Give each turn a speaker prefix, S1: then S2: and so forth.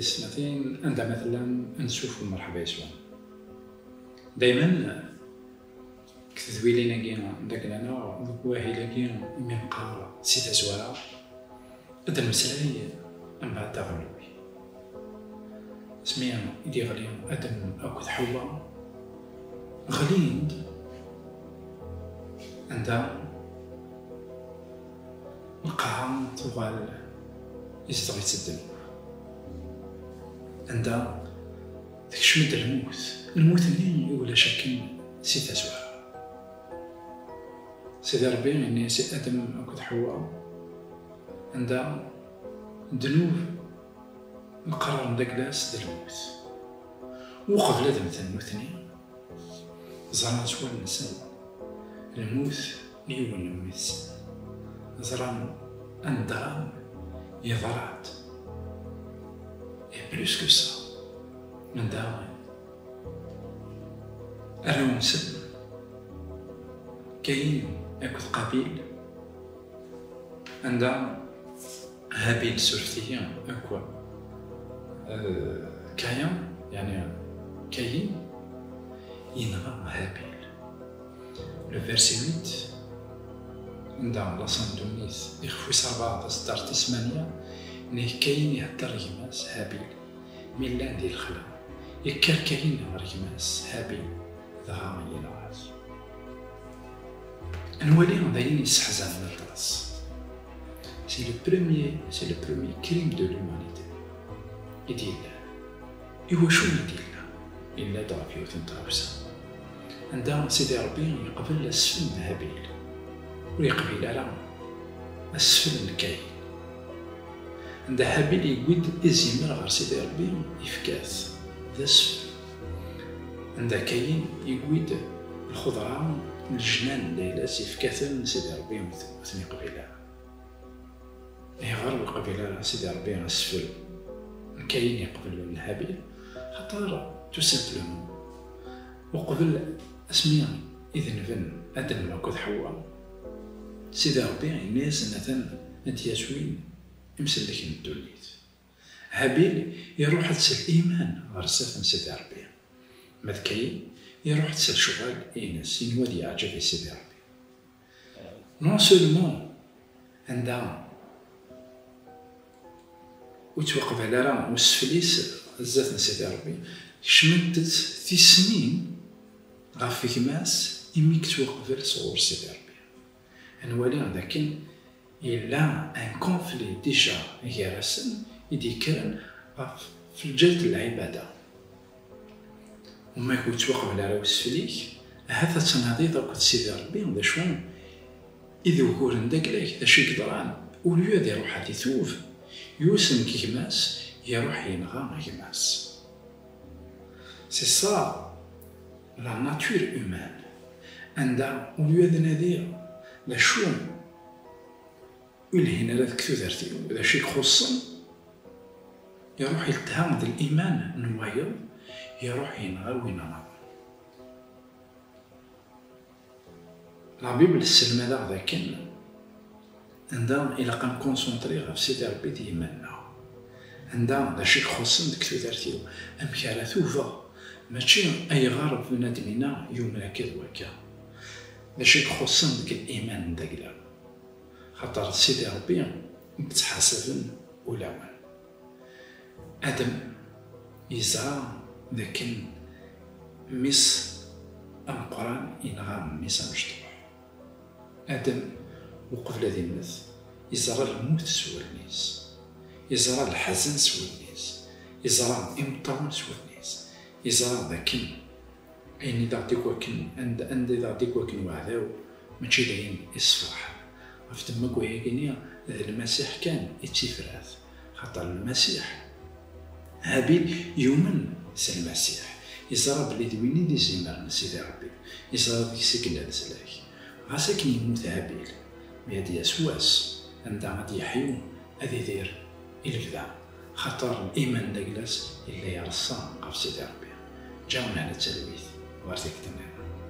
S1: السنتين عندما مثلا نشوف المرحبا يسوع دائما كتدوي لينا كينا داك لنا دوك واحد كينا يبقى سيتا زوارا بدا المسلاي من بعد تغلبي سميان يدي غلي ادم اكد حواء غليند عندها القاعة تغال يستغي تسدل عندها داك شمد الموت اللي ولا شاكين سيتا زوارا سيدي ربي يعني سي ادم اكد حواء عندها ذنوب القرار من داك لاس ديال الموت وقبل هذا الموتني زران شوال الانسان الموت اللي هو الموت زران الدرام يضرات بلوس كو سا من داوي انا نسب كاين اكد قابيل عندها هابيل سورتيا اكوا كاين يعني كاين ينغى هابيل لو فيرسي 8 عندها لاصان تونيس يخفي 14 8 ني كاين يهدر ريماس هابيل من لا ندير الخلا يكر كاين ريماس هابيل ذا ينغاز نولي دايرين يستحزن من الراس سي لو بروميي كريم دو لومانيتي يدير إوا شو يديرنا إلا ضرب يوثن طاوسا عندها سيدي ربي يقبل أسفل هابيل ويقبل على أسفل الكاين عندها هابيل يقود إزيمر غير سيدي ربي يفكاس ذا أسفل عندها كاين يقود الخضرة الجنان دايلاس يفكاثن سيدي ربي وثني قبيلة غير القبيلة سيدي ربي أسفل كاين يقبل الهابيل خاطر تو سامبلومون وقبل اسميا اذا فن ادم اكد حواء سيدي ربي الناس مثلا انت يسوين يمسلك من الدوليت هابيل يروح تسال ايمان غير سافن سيدي ربي ماذ كاين يروح تسال شغال ايناس ينوالي يعجب سيدي ربي نون سولمون عندها وتوقف على راه وسفليس الزات سيدي ربي شمدت في سنين غاف كماس يميك توقف صغور سيدي ربي نولي لكن إلا ان كونفلي ديجا يراسن يدي كان في الجلد العبادة وما يكون توقف على راه وسفليك هذا تناضي ضربت سيدي ربي وذا شوان إذا وكورن داكلاك ذا شي قدران وليو هذا يروح هادي ثوف يوسم كيماس يروح ينغى كيماس سي سا لا ناتور هومان عندها وليو هذا نادير لا شوم ولهنا لا كثو دارتي ذا شي خصن يروح يلتهم ذا الإيمان نوايض يروح ينغى وينغى لا بيبل السلمة ذا كان عندها إلا كان كونسونطري غف سيدي ربي ديمانا عندها داشي خصن ديك تودارتيو أمك على ثوفا ماشي أي غرب بنادمنا يوم هكا وكا داشي خصن ديك الإيمان داكلا خاطر سيدي ربي متحاسبن ولاوان آدم يزرع ذاك مس القرآن ينغى مس مشطوح آدم وقبل ذي المث يزرع الموت سوى الناس يزرع الحزن سوى الناس يزرع الإمطار سوى الناس يزرع ذاك أين يعطيك وكن عند يعطيك وكن وعذاو ماشي داين يصفح في تماك وهي كينيا المسيح كان يتفراث خاطر المسيح هابيل يومن سي المسيح يزرع بلي دويني دي زيمار سيدي ربي يزرع ديك سكنة سلاك غاساكن يموت هابيل بهادي أسواس عندها غادي يحيو غادي يدير الكذا خاطر الإيمان داكلاس إلا يرصى غف سيدي ربي جاونا على التلويث وارتيك تماما.